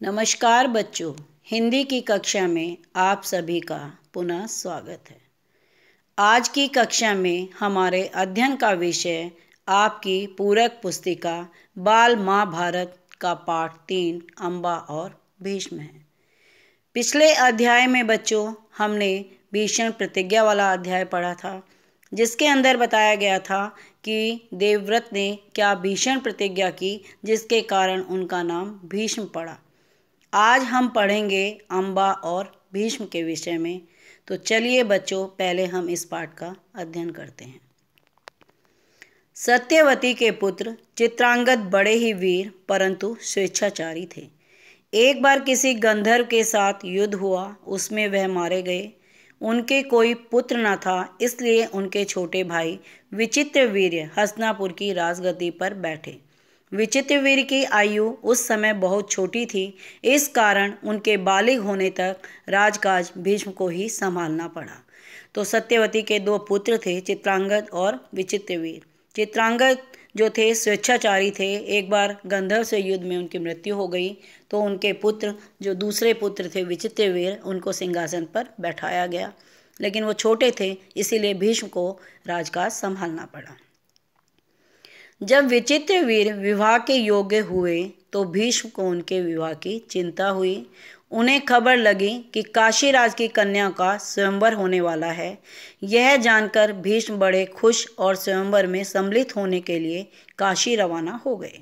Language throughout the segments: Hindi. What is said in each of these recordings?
नमस्कार बच्चों, हिंदी की कक्षा में आप सभी का पुनः स्वागत है। आज की कक्षा में हमारे अध्ययन का विषय आपकी पूरक पुस्तिका बाल महाभारत का पाठ 3 अम्बा और भीष्म है। पिछले अध्याय में बच्चों हमने भीषण प्रतिज्ञा वाला अध्याय पढ़ा था, जिसके अंदर बताया गया था कि देवव्रत ने क्या भीषण प्रतिज्ञा की जिसके कारण उनका नाम भीष्म पड़ा। आज हम पढ़ेंगे अम्बा और भीष्म के विषय में। तो चलिए बच्चों, पहले हम इस पाठ का अध्ययन करते हैं। सत्यवती के पुत्र चित्रांगद बड़े ही वीर परंतु स्वेच्छाचारी थे। एक बार किसी गंधर्व के साथ युद्ध हुआ, उसमें वह मारे गए। उनके कोई पुत्र न था, इसलिए उनके छोटे भाई विचित्रवीर्य हस्तिनापुर की राजगद्दी पर बैठे। विचित्रवीर्य की आयु उस समय बहुत छोटी थी, इस कारण उनके बालिग होने तक राजकाज भीष्म को ही संभालना पड़ा। तो सत्यवती के दो पुत्र थे, चित्रांगद और विचित्रवीर्य। चित्रांगद जो थे स्वेच्छाचारी थे। एक बार गंधर्व से युद्ध में उनकी मृत्यु हो गई, तो उनके पुत्र जो दूसरे पुत्र थे विचित्रवीर्य, उनको सिंहासन पर बैठाया गया, लेकिन वो छोटे थे, इसीलिए भीष्म को राजकाज संभालना पड़ा। जब विचित्रवीर्य विवाह के योग्य हुए तो भीष्म को उनके विवाह की चिंता हुई। उन्हें खबर लगी कि काशीराज की कन्या का स्वयंवर होने वाला है। यह जानकर भीष्म बड़े खुश और स्वयंवर में सम्मिलित होने के लिए काशी रवाना हो गए।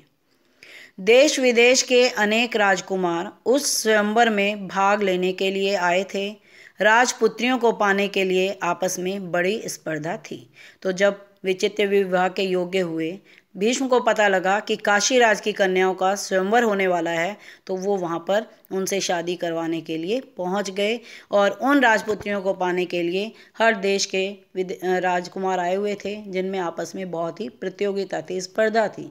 देश विदेश के अनेक राजकुमार उस स्वयंवर में भाग लेने के लिए आए थे। राजपुत्रियों को पाने के लिए आपस में बड़ी स्पर्धा थी। तो जब विचित्र विवाह के योग्य हुए, भीष्म को पता लगा कि काशीराज की कन्याओं का स्वयंवर होने वाला है, तो वो वहाँ पर उनसे शादी करवाने के लिए पहुँच गए। और उन राजपुत्रियों को पाने के लिए हर देश के राजकुमार आए हुए थे, जिनमें आपस में बहुत ही प्रतियोगिता थी, स्पर्धा थी।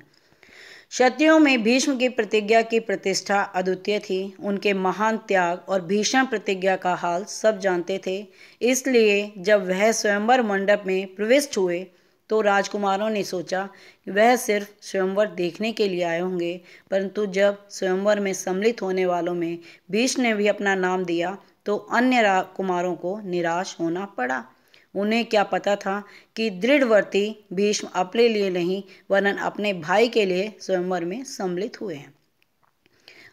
क्षत्रियों में भीष्म की प्रतिज्ञा की प्रतिष्ठा अद्वितीय थी। उनके महान त्याग और भीषण प्रतिज्ञा का हाल सब जानते थे। इसलिए जब वह स्वयंवर मंडप में प्रविष्ट हुए तो राजकुमारों ने सोचा कि वह सिर्फ स्वयंवर देखने के लिए आए होंगे, परंतु जब स्वयंवर में सम्मिलित होने वालों में भीष्म ने भी अपना नाम दिया तो अन्य कुमारों को निराश होना पड़ा। उन्हें क्या पता था कि दृढ़वर्ती भीष्म अपने लिए नहीं वरन अपने भाई के लिए स्वयंवर में सम्मिलित हुए हैं।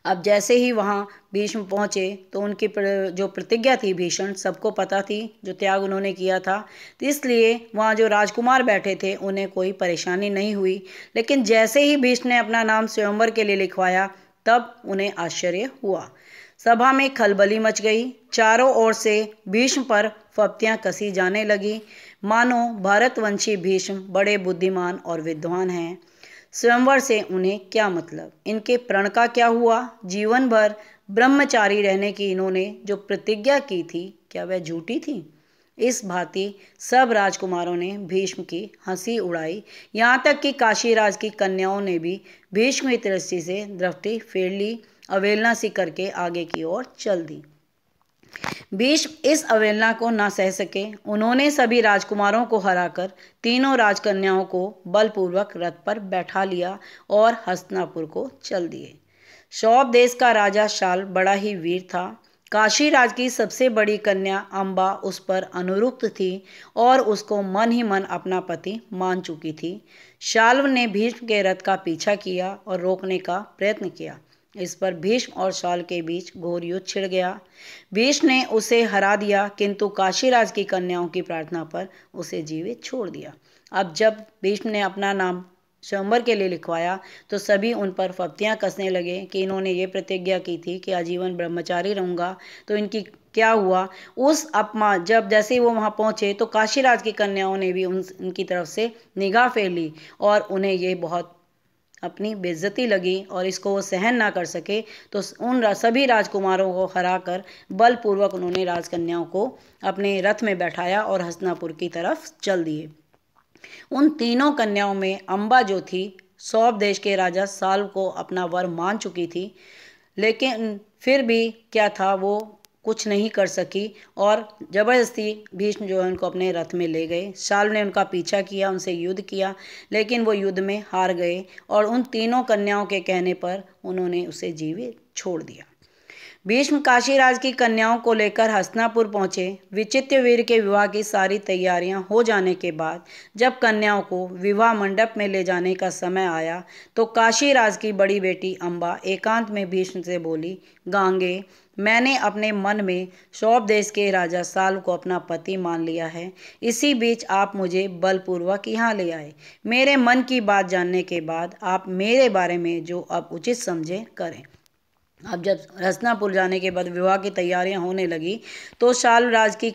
अब जैसे ही वहाँ भीष्म पहुँचे तो उनकी जो प्रतिज्ञा थी भीषण सबको पता थी, जो त्याग उन्होंने किया था। तो इसलिए वहाँ जो राजकुमार बैठे थे उन्हें कोई परेशानी नहीं हुई। लेकिन जैसे ही भीष्म ने अपना नाम स्वयंवर के लिए लिखवाया, तब उन्हें आश्चर्य हुआ। सभा में खलबली मच गई। चारों ओर से भीष्म पर फप्तियां कसी जाने लगी, मानो भारतवंशी भीष्म बड़े बुद्धिमान और विद्वान हैं। स्वयंवर से उन्हें क्या मतलब, इनके प्रण का क्या हुआ, जीवन भर ब्रह्मचारी रहने की इन्होंने जो प्रतिज्ञा की थी, क्या वह झूठी थी? इस भांति सब राजकुमारों ने भीष्म की हंसी उड़ाई। यहाँ तक कि काशीराज की कन्याओं ने भी भीष्म की दृष्टि से दृष्टि फेर ली, अवहेलना सी करके आगे की ओर चल दी। भीष्म इस अवहेलना को न सह सके। उन्होंने सभी राजकुमारों को हराकर तीनों राजकन्याओं को बलपूर्वक रथ पर बैठा लिया और हस्तिनापुर को चल दिए। सौंप देश का राजा शाल बड़ा ही वीर था। काशीराज की सबसे बड़ी कन्या अम्बा उस पर अनुरुक्त थी और उसको मन ही मन अपना पति मान चुकी थी। शाल्व ने भीष्म के रथ का पीछा किया और रोकने का प्रयत्न किया। इस पर भीष्म और शाल के बीच घोर युद्ध छिड़ गया। भीष्म ने उसे हरा दिया, किंतु काशीराज की कन्याओं की प्रार्थना पर उसे जीवित छोड़ दिया। अब जब भीष्म ने अपना नाम स्वयंवर के लिए लिखवाया तो सभी उन पर फप्तियां कसने लगे कि इन्होंने ये प्रतिज्ञा की थी कि आजीवन ब्रह्मचारी रहूंगा, तो इनकी क्या हुआ। उस अपमान जब जैसे ही वो वहाँ पहुँचे तो काशीराज की कन्याओं ने भी उनकी तरफ से निगाह फेर ली और उन्हें ये बहुत अपनी बेइज्जती लगी और इसको वो सहन ना कर सके, तो उन सभी राजकुमारों को हराकर बलपूर्वक उन्होंने राजकन्याओं को अपने रथ में बैठाया और हस्तिनापुर की तरफ चल दिए। उन तीनों कन्याओं में अम्बा जो थी, सौंप देश के राजा साल को अपना वर मान चुकी थी, लेकिन फिर भी क्या था, वो कुछ नहीं कर सकी और जबरदस्ती भीष्म जो है उनको अपने रथ में ले गए। शाल ने उनका पीछा किया, उनसे युद्ध किया, लेकिन वो युद्ध में हार गए और उन तीनों कन्याओं के कहने पर उन्होंने उसे जीवित छोड़ दिया। भीष्म काशीराज की कन्याओं को लेकर हस्तिनापुर पहुंचे। विचित्रवीर के विवाह की सारी तैयारियां हो जाने के बाद जब कन्याओं को विवाह मंडप में ले जाने का समय आया तो काशीराज की बड़ी बेटी अंबा एकांत में भीष्म से बोली, गांगे, मैंने अपने मन में सौंप देश के राजा साल को अपना पति मान लिया है। इसी बीच आप मुझे बलपूर्वक यहाँ ले आए। मेरे मन की बात जानने के बाद आप मेरे बारे में जो अब उचित समझे करें। अब जब हस्तिनापुर जाने के बाद विवाह की तैयारियां होने लगी तो शाल्वराज की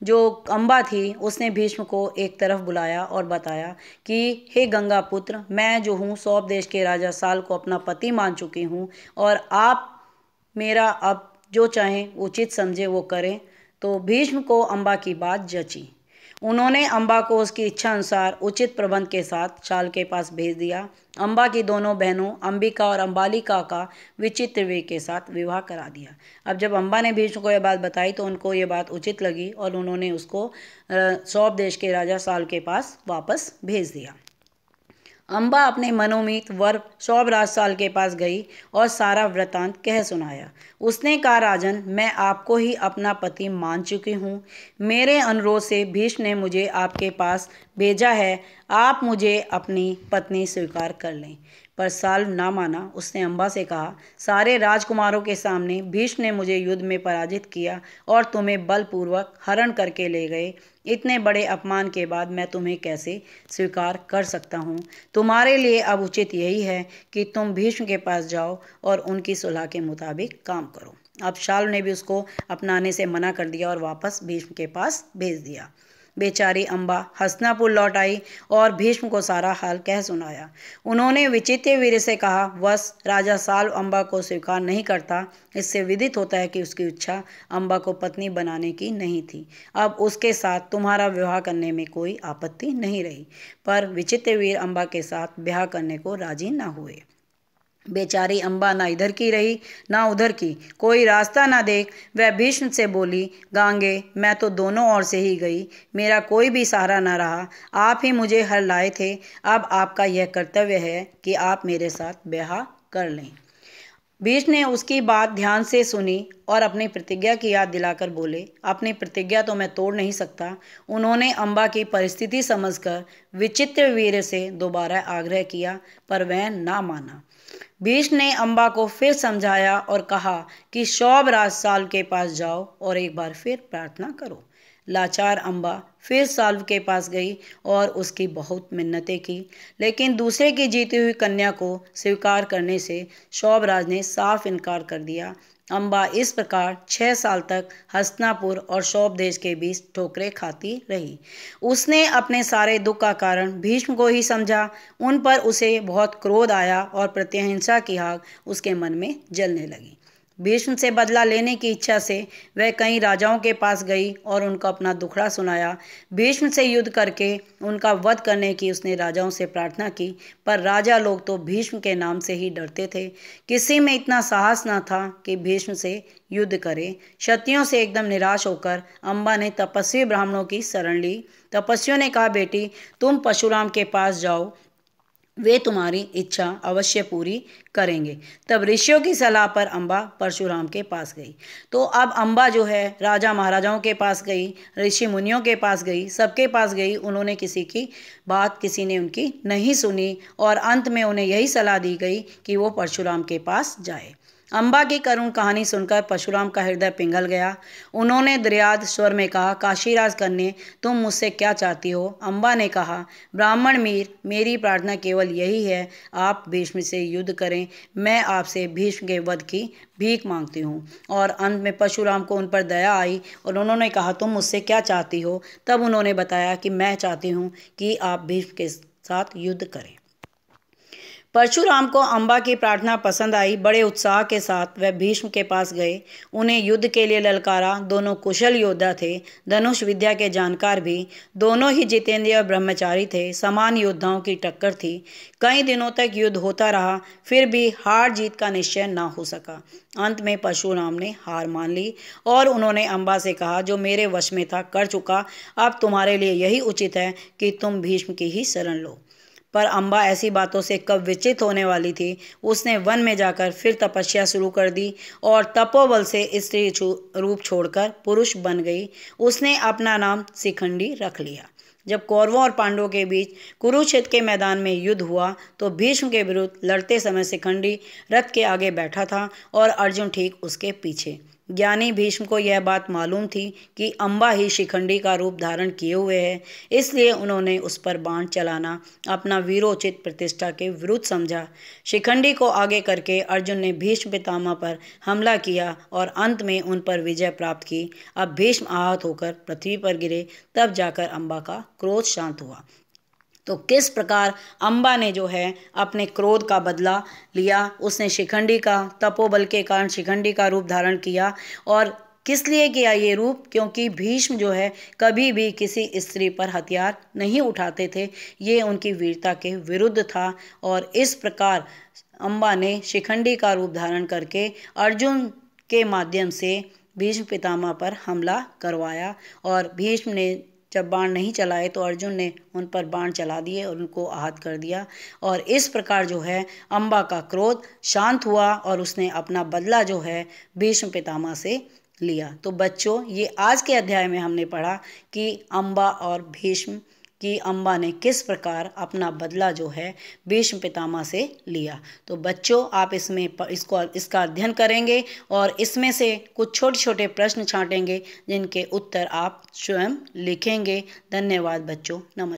जो अंबा थी उसने भीष्म को एक तरफ बुलाया और बताया कि हे गंगा पुत्र, मैं जो हूँ सौंप देश के राजा साल को अपना पति मान चुकी हूँ और आप मेरा अब जो चाहें उचित समझे वो करें। तो भीष्म को अंबा की बात जची। उन्होंने अंबा को उसकी इच्छा अनुसार उचित प्रबंध के साथ शाल के पास भेज दिया। अंबा की दोनों बहनों अंबिका और अंबालिका का विचित्रवीर के साथ विवाह करा दिया। अब जब अंबा ने भीष्म को यह बात बताई तो उनको ये बात उचित लगी और उन्होंने उसको सौंप देश के राजा साल के पास वापस भेज दिया। अंबा अपने मनोमीत वर सौंप साल के पास गई और सारा वृतांत कह सुनाया। उसने कहा, राजन, मैं आपको ही अपना पति मान चुकी हूँ। मेरे अनुरोध से भीष्म ने मुझे आपके पास भेजा है। आप मुझे अपनी पत्नी स्वीकार कर लें। पर साल ना माना। उसने अंबा से कहा, सारे राजकुमारों के सामने भीष्म ने मुझे युद्ध में पराजित किया और तुम्हें बलपूर्वक हरण करके ले गए। इतने बड़े अपमान के बाद मैं तुम्हें कैसे स्वीकार कर सकता हूँ। तुम्हारे लिए अब उचित यही है कि तुम भीष्म के पास जाओ और उनकी सुलह के मुताबिक काम करो। अब शाल ने भी उसको अपनाने से मना कर दिया और वापस भीष्म के पास भेज दिया। बेचारी अंबा हस्तिनापुर लौट आई और भीष्म को सारा हाल कह सुनाया। उन्होंने विचित्रवीर से कहा, वश राजा साल अंबा को स्वीकार नहीं करता। इससे विदित होता है कि उसकी इच्छा अंबा को पत्नी बनाने की नहीं थी। अब उसके साथ तुम्हारा विवाह करने में कोई आपत्ति नहीं रही। पर विचित्रवीर अंबा के साथ ब्याह करने को राजी न हुए। बेचारी अंबा ना इधर की रही ना उधर की, कोई रास्ता ना देख वह भीष्म से बोली, गांगे, मैं तो दोनों ओर से ही गई, मेरा कोई भी सहारा ना रहा। आप ही मुझे हर लाए थे। अब आपका यह कर्तव्य है कि आप मेरे साथ ब्याह कर लें। भीष्म ने उसकी बात ध्यान से सुनी और अपनी प्रतिज्ञा की याद दिलाकर बोले, अपनी प्रतिज्ञा तो मैं तोड़ नहीं सकता। उन्होंने अंबा की परिस्थिति समझकर विचित्रवीर से दोबारा आग्रह किया पर वह ना माना। भीष्म ने अंबा को फिर समझाया और कहा कि सौंप साल के पास जाओ और एक बार फिर प्रार्थना करो। लाचार अंबा फिर साल्व के पास गई और उसकी बहुत मिन्नतें की, लेकिन दूसरे की जीती हुई कन्या को स्वीकार करने से सौंप ने साफ इनकार कर दिया। अंबा इस प्रकार 6 साल तक हस्तिनापुर और सौंप देश के बीच ठोकरें खाती रही। उसने अपने सारे दुख का कारण भीष्म को ही समझा। उन पर उसे बहुत क्रोध आया और प्रतिहिंसा की आग उसके मन में जलने लगी। भीष्म से बदला लेने की इच्छा से वह कई राजाओं के पास गई और उनको अपना दुखड़ा सुनाया। भीष्म से युद्ध करके उनका वध करने की उसने राजाओं से प्रार्थना की, पर राजा लोग तो भीष्म के नाम से ही डरते थे। किसी में इतना साहस न था कि भीष्म से युद्ध करे। क्षत्रियों से एकदम निराश होकर अंबा ने तपस्वी ब्राह्मणों की शरण ली। तपस्वियों ने कहा, बेटी, तुम परशुराम के पास जाओ, वे तुम्हारी इच्छा अवश्य पूरी करेंगे। तब ऋषियों की सलाह पर अंबा परशुराम के पास गई। तो अब अंबा जो है राजा महाराजाओं के पास गई, ऋषि मुनियों के पास गई, सबके पास गई। उन्होंने किसी की बात किसी ने उनकी नहीं सुनी और अंत में उन्हें यही सलाह दी गई कि वो परशुराम के पास जाए। अंबा की करुण कहानी सुनकर परशुराम का हृदय पिघल गया। उन्होंने दर्याद स्वर में कहा, काशीराज कन्या, तुम मुझसे क्या चाहती हो? अंबा ने कहा, ब्राह्मण मीर, मेरी प्रार्थना केवल यही है, आप भीष्म से युद्ध करें। मैं आपसे भीष्म के वध की भीख मांगती हूँ। और अंत में परशुराम को उन पर दया आई और उन्होंने कहा, तुम मुझसे क्या चाहती हो? तब उन्होंने बताया कि मैं चाहती हूँ कि आप भीष्म के साथ युद्ध करें। परशुराम को अंबा की प्रार्थना पसंद आई। बड़े उत्साह के साथ वह भीष्म के पास गए, उन्हें युद्ध के लिए ललकारा। दोनों कुशल योद्धा थे, धनुष विद्या के जानकार भी। दोनों ही जितेंद्रिय और ब्रह्मचारी थे। समान योद्धाओं की टक्कर थी। कई दिनों तक युद्ध होता रहा, फिर भी हार जीत का निश्चय न हो सका। अंत में परशुराम ने हार मान ली और उन्होंने अंबा से कहा, जो मेरे वश में था कर चुका, अब तुम्हारे लिए यही उचित है कि तुम भीष्म की ही शरण लो। पर अम्बा ऐसी बातों से कब विचलित होने वाली थी। उसने वन में जाकर फिर तपस्या शुरू कर दी और तपोबल से स्त्री रूप छोड़कर पुरुष बन गई। उसने अपना नाम शिखंडी रख लिया। जब कौरवों और पांडवों के बीच कुरुक्षेत्र के मैदान में युद्ध हुआ तो भीष्म के विरुद्ध लड़ते समय शिखंडी रथ के आगे बैठा था और अर्जुन ठीक उसके पीछे। ज्ञानी भीष्म को यह बात मालूम थी कि अम्बा ही शिखंडी का रूप धारण किए हुए है, इसलिए उन्होंने उस पर बाण चलाना अपना वीरोचित प्रतिष्ठा के विरुद्ध समझा। शिखंडी को आगे करके अर्जुन ने भीष्म पितामह पर हमला किया और अंत में उन पर विजय प्राप्त की। अब भीष्म आहत होकर पृथ्वी पर गिरे, तब जाकर अम्बा का क्रोध शांत हुआ। तो किस प्रकार अम्बा ने जो है अपने क्रोध का बदला लिया। उसने शिखंडी का तपोबल के कारण शिखंडी का रूप धारण किया। और किस लिए किया ये रूप? क्योंकि भीष्म जो है कभी भी किसी स्त्री पर हथियार नहीं उठाते थे। ये उनकी वीरता के विरुद्ध था। और इस प्रकार अम्बा ने शिखंडी का रूप धारण करके अर्जुन के माध्यम से भीष्म पितामह पर हमला करवाया। और भीष्म ने जब बाण नहीं चलाए तो अर्जुन ने उन पर बाण चला दिए और उनको आहत कर दिया। और इस प्रकार जो है अम्बा का क्रोध शांत हुआ और उसने अपना बदला जो है भीष्म पितामह से लिया। तो बच्चों, ये आज के अध्याय में हमने पढ़ा कि अम्बा और भीष्म कि अम्बा ने किस प्रकार अपना बदला जो है भीष्म पितामह से लिया। तो बच्चों, आप इसका अध्ययन करेंगे और इसमें से कुछ छोटे छोटे प्रश्न छांटेंगे जिनके उत्तर आप स्वयं लिखेंगे। धन्यवाद बच्चों। नमस्कार।